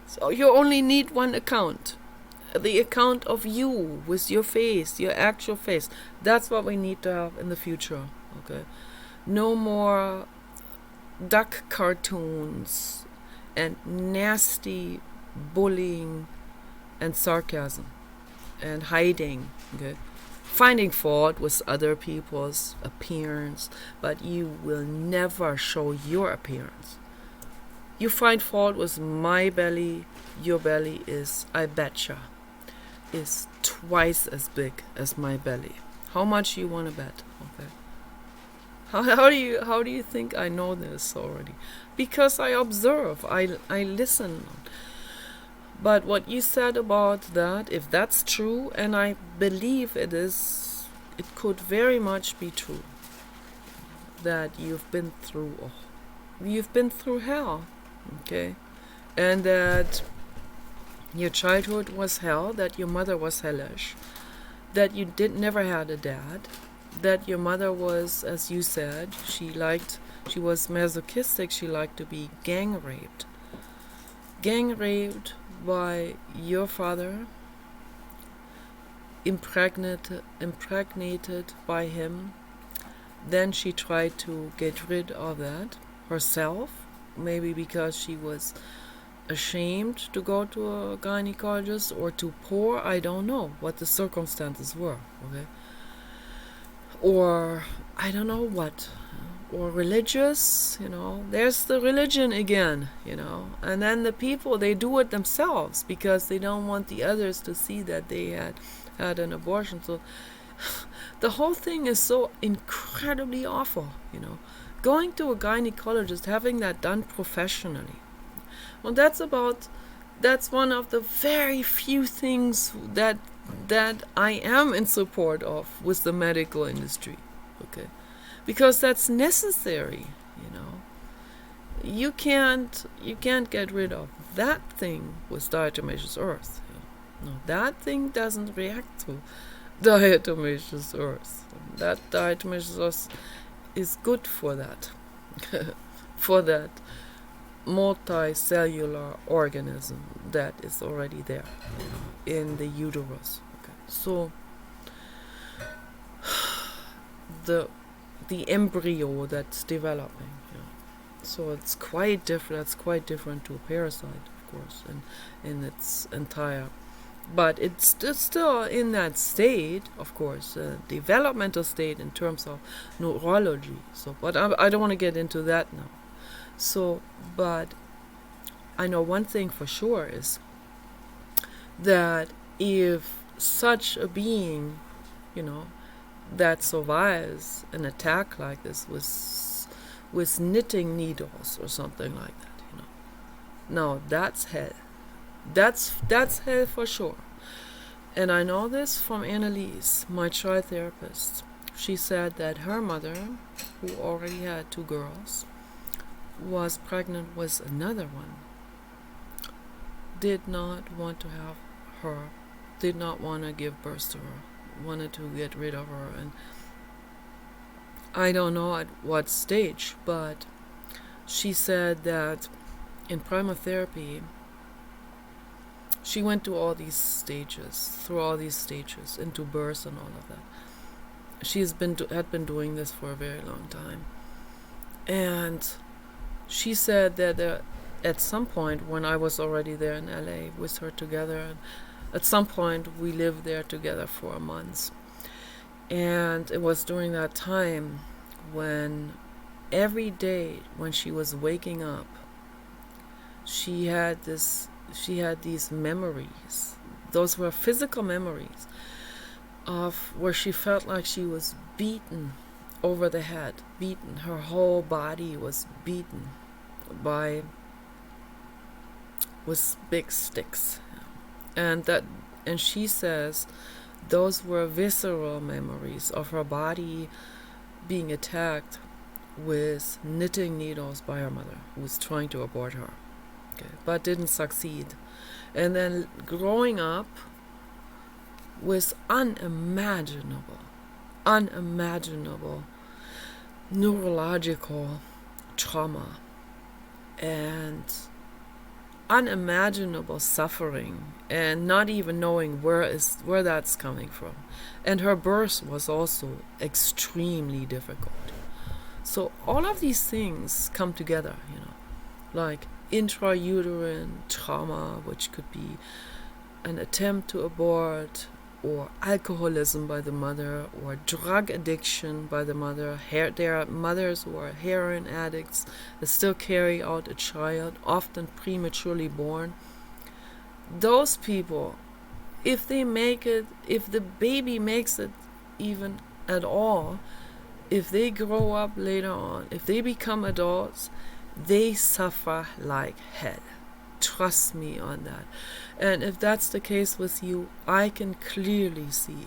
S1: So you only need one account. The account of you with your face, your actual face. That's what we need to have in the future, okay? No more duck cartoons and nasty bullying and sarcasm and hiding, okay? Finding fault with other people's appearance, but you will never show your appearance. You find fault with my belly, your belly is, I betcha, is twice as big as my belly. How much you want to bet? Okay. How do you think I know this already? Because I observe, I listen. But what you said about that, if that's true, and I believe it is, it could very much be true, that you've been through hell, okay, and that your childhood was hell, that your mother was hellish, that you never had a dad, that your mother was, as you said, she was masochistic, she liked to be gang raped by your father, impregnated by him. Then she tried to get rid of that herself, maybe because she was ashamed to go to a gynecologist or too poor. I don't know what the circumstances were, okay? Or I don't know what, or religious, there's the religion again, and then the people, they do it themselves because they don't want the others to see that they had an abortion. So the whole thing is so incredibly awful, going to a gynecologist, having that done professionally. Well, that's one of the very few things that that I am in support of with the medical industry, okay? Because that's necessary, you know. You can't get rid of that thing with diatomaceous earth. No, that thing doesn't react to diatomaceous earth. That diatomaceous earth is good for that, for that multicellular organism that is already there in the uterus. Okay. So the embryo that's developing. So it's quite different. That's quite different to a parasite, of course, in its entire. But it's still in that state, of course, developmental state in terms of neurology. So, but I don't want to get into that now. So, but I know one thing for sure is that if such a being, that survives an attack like this with knitting needles or something like that, now that's hell. That's hell for sure. And I know this from Annalise, my child therapist. She said that her mother, who already had 2 girls, was pregnant with another one, did not want to have her, did not want to give birth to her, wanted to get rid of her. And I don't know at what stage, but she said that in primotherapy, she went through all these stages, into birth and all of that. She's had been doing this for a very long time. And she said that at some point, when I was already there in LA with her together, and at some point we lived there together for months. And it was during that time when every day when she was waking up, she had these memories. Those were physical memories of where she felt like she was beaten over the head, beaten. Her whole body was beaten with big sticks. And she says those were visceral memories of her body being attacked with knitting needles by her mother, who was trying to abort her. Okay, but didn't succeed. And then growing up with unimaginable neurological trauma and unimaginable suffering, and not even knowing where that's coming from. And her birth was also extremely difficult. So all of these things come together, like intrauterine trauma, which could be an attempt to abort, or alcoholism by the mother, or drug addiction by the mother. There are mothers who are heroin addicts that still carry out a child, often prematurely born. Those people, if they make it, if the baby makes it even at all, if they grow up later on, if they become adults, they suffer like hell. Trust me on that. And if that's the case with you, I can clearly see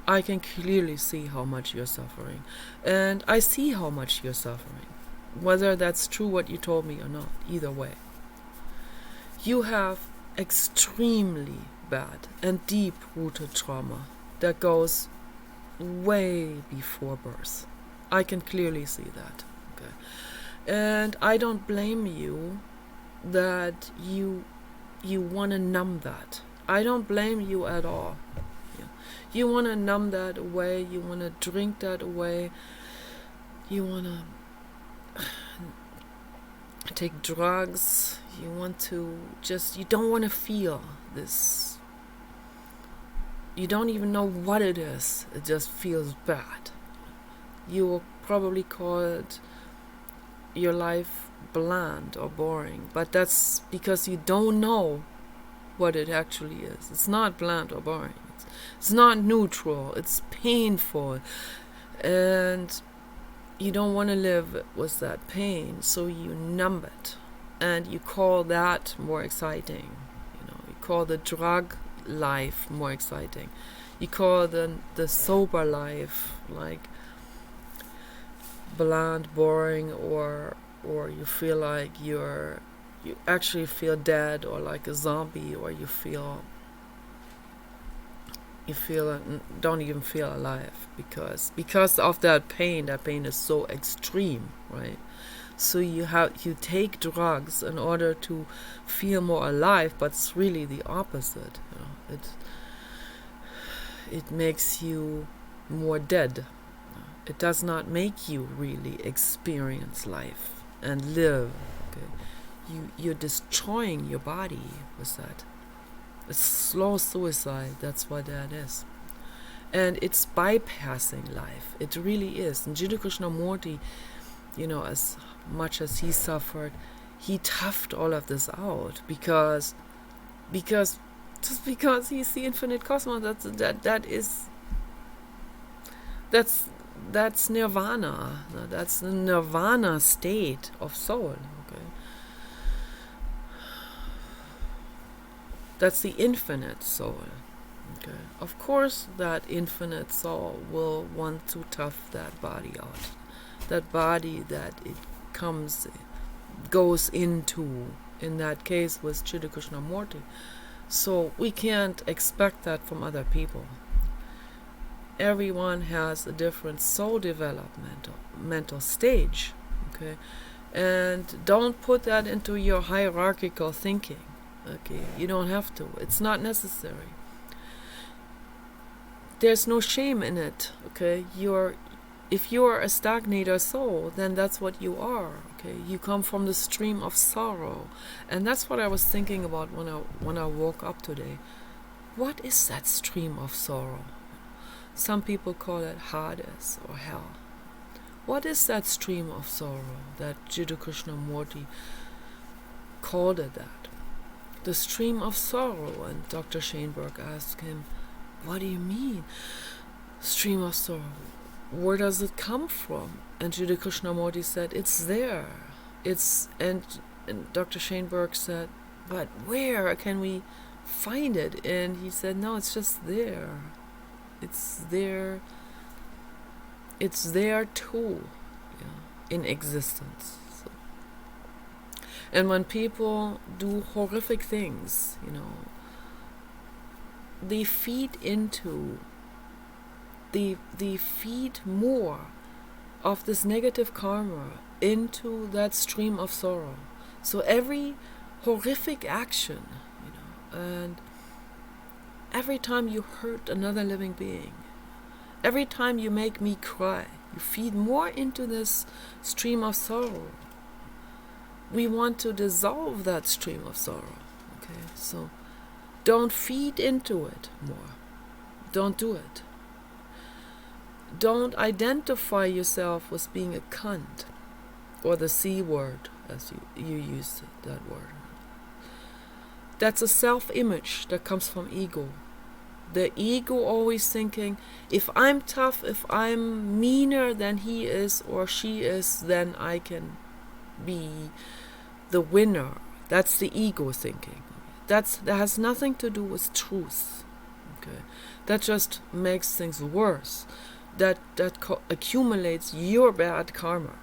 S1: how much you're suffering. And I see how much you're suffering. Whether that's true what you told me or not, either way. You have extremely bad and deep-rooted trauma that goes way before birth. I can clearly see that. Okay. And I don't blame you that you want to numb that. I don't blame you at all. You want to numb that away. You want to drink that away. You want to take drugs. You want to you don't want to feel this. You don't even know what it is. It just feels bad. You will probably call it your life bland or boring, but that's because you don't know what it actually is. It's not bland or boring. It's not neutral. It's painful, and you don't want to live with that pain, so you numb it, and you call that more exciting. You call the drug life more exciting. You call the sober life like bland, boring, or you feel like you actually feel dead or like a zombie, or you feel don't even feel alive because of that pain. That pain is so extreme, right? So you take drugs in order to feel more alive, but it's really the opposite. It makes you more dead. It does not make you really experience life and live. Okay? You're destroying your body with that. It's slow suicide. That's what that is. And it's bypassing life. It really is. And Jiddu Krishnamurti, as much as he suffered, he toughed all of this out because just because he's the infinite cosmos. That's nirvana. That's the nirvana state of soul. Okay, that's the infinite soul. Okay, of course, that infinite soul will want to tough that body out. That body that it goes into, in that case, was Jiddu Krishnamurti. So we can't expect that from other people. Everyone has a different soul developmental mental stage, okay? And don't put that into your hierarchical thinking, okay? You don't have to. It's not necessary. There's no shame in it, okay? If you're a stagnator soul, then that's what you are, okay? You come from the stream of sorrow. And that's what I was thinking about when I woke up today. What is that stream of sorrow? Some people call it Hades or hell. What is that stream of sorrow that Jiddu Krishnamurti called it that? The stream of sorrow. And Dr. Shainberg asked him, what do you mean, stream of sorrow? Where does it come from? And Jiddu Krishnamurti said, it's there. And Dr. Shainberg said, but where can we find it? And he said, no, it's just there. It's there too, in existence. So. And when people do horrific things, they feed more of this negative karma into that stream of sorrow. So every horrific action, and every time you hurt another living being, every time you make me cry, you feed more into this stream of sorrow. We want to dissolve that stream of sorrow. Okay, so don't feed into it more. Don't do it. Don't identify yourself as being a cunt, or the C word, as you used that word. That's a self-image that comes from ego. The ego always thinking, if I'm tough, if I'm meaner than he is or she is, then I can be the winner. That's the ego thinking. That has nothing to do with truth. Okay, that just makes things worse. That accumulates your bad karma.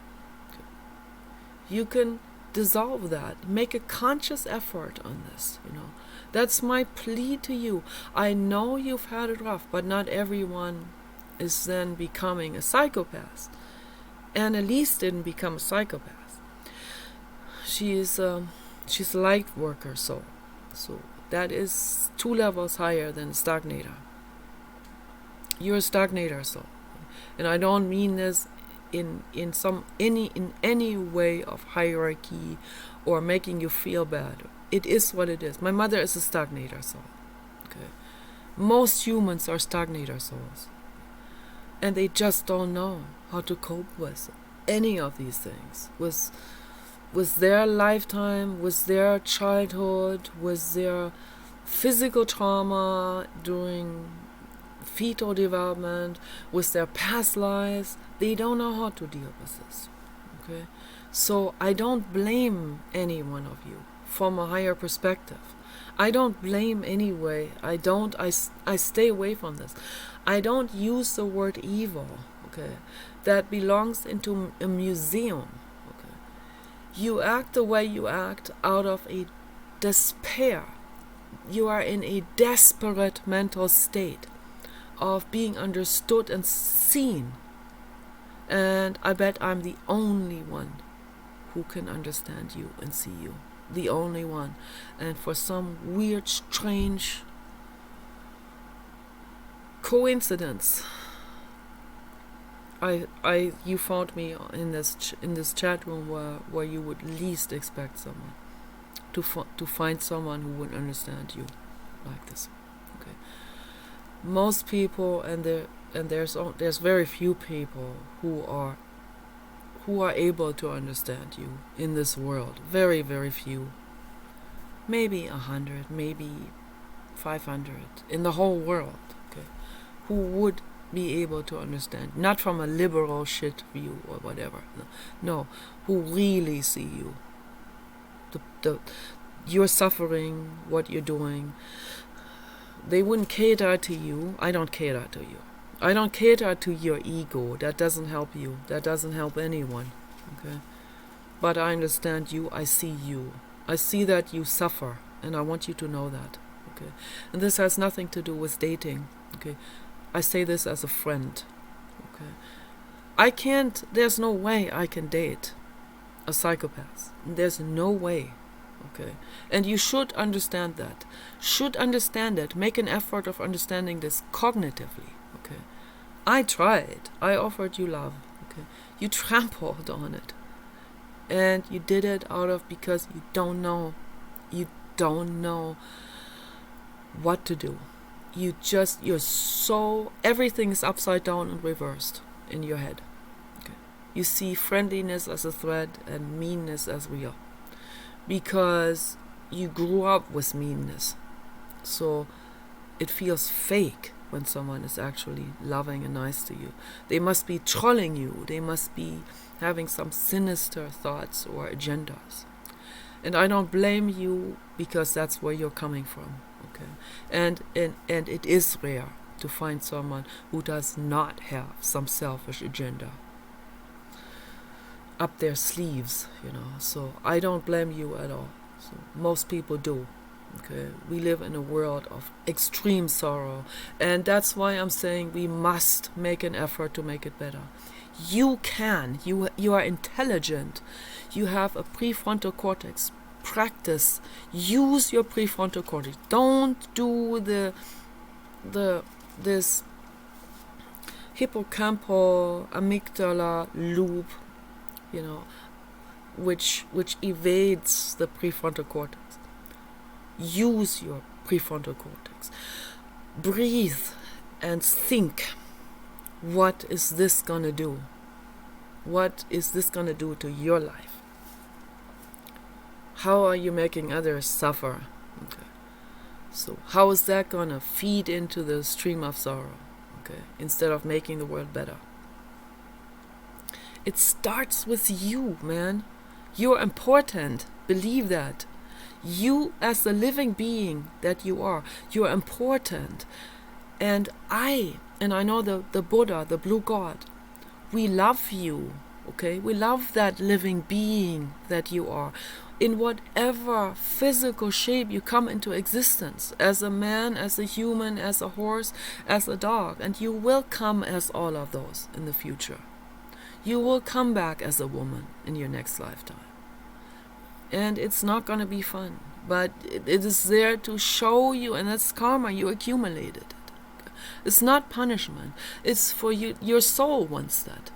S1: Okay. You can dissolve that. Make a conscious effort on this. That's my plea to you. I know you've had it rough, but not everyone is then becoming a psychopath. Annalise didn't become a psychopath. She's a light worker soul. So that is 2 levels higher than stagnator. You're a stagnator soul. And I don't mean this in any way of hierarchy or making you feel bad. It is what it is. My mother is a stagnator soul. Okay. Most humans are stagnator souls. And they just don't know how to cope with any of these things. With their lifetime, with their childhood, with their physical trauma during fetal development, with their past lives. They don't know how to deal with this. Okay? So I don't blame any one of you from a higher perspective. I don't blame anyway. I stay away from this. I don't use the word evil, okay? That belongs into a museum, okay? You act the way you act out of a despair. You are in a desperate mental state of being understood and seen. And I bet I'm the only one who can understand you and see you. The only one. And for some weird, strange coincidence, you found me in this chat room where you would least expect someone to find someone who would understand you like this. Okay. Most people, and there's very few people who are able to understand you in this world. Very, very few. Maybe 100, maybe 500 in the whole world, okay, who would be able to understand. Not from a liberal shit view or whatever. No, who really see you. You're suffering, what you're doing. They wouldn't cater to you. I don't cater to you. I don't cater to your ego. That doesn't help you. That doesn't help anyone. Okay? But I understand you. I see you. I see that you suffer, and I want you to know that. Okay? And this has nothing to do with dating. Okay? I say this as a friend. Okay? There's no way I can date a psychopath. There's no way. Okay? And you should understand that. Should understand it. Make an effort of understanding this cognitively. Okay? I tried. I offered you love. Okay? You trampled on it. And you did it because you don't know. You don't know what to do. Everything is upside down and reversed in your head. Okay? You see friendliness as a threat and meanness as real. Because you grew up with meanness. So it feels fake when someone is actually loving and nice to you. They must be trolling you. They must be having some sinister thoughts or agendas. And I don't blame you, because that's where you're coming from. Okay? And it is rare to find someone who does not have some selfish agenda up their sleeves, So I don't blame you at all. So most people do. Okay, we live in a world of extreme sorrow, and that's why I'm saying we must make an effort to make it better. You can. You are intelligent. You have a prefrontal cortex. Practice. Use your prefrontal cortex. Don't do this hippocampal amygdala loop, which evades the prefrontal cortex. Use your prefrontal cortex. Breathe and think. What is this going to do? What is this going to do to your life? How are you making others suffer? Okay. So how is that going to feed into the stream of sorrow? Okay. Instead of making the world better. It starts with you, man. You're important. Believe that. You, as the living being that you are, you're important. And I know the Buddha, the blue God, we love you, okay? We love that living being that you are. In whatever physical shape you come into existence, as a man, as a human, as a horse, as a dog, and you will come as all of those in the future. You will come back as a woman in your next lifetime. And it's not going to be fun, but it is there to show you, and that's karma, you accumulated it. It's not punishment. It's for you. Your soul wants that.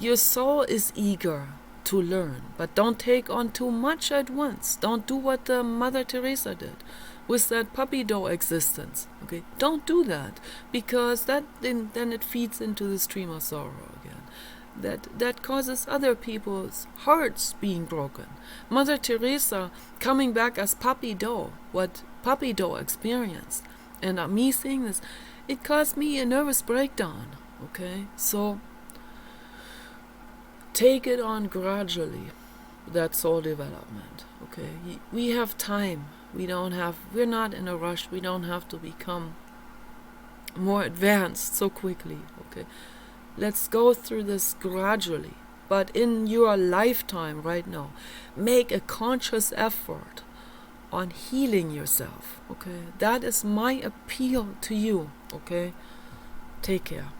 S1: Your soul is eager to learn, but don't take on too much at once. Don't do what the Mother Teresa did with that puppy dog existence. Okay, don't do that, because then it feeds into the stream of sorrow again. That causes other people's hearts being broken. Mother Teresa coming back as puppy dog, what puppy dog experienced, and me seeing this, it caused me a nervous breakdown. Okay, so take it on gradually. that soul development. Okay, we have time. We're not in a rush. We don't have to become more advanced so quickly. Okay, let's go through this gradually. But in your lifetime right now, make a conscious effort on healing yourself. Okay, that is my appeal to you. Okay, take care.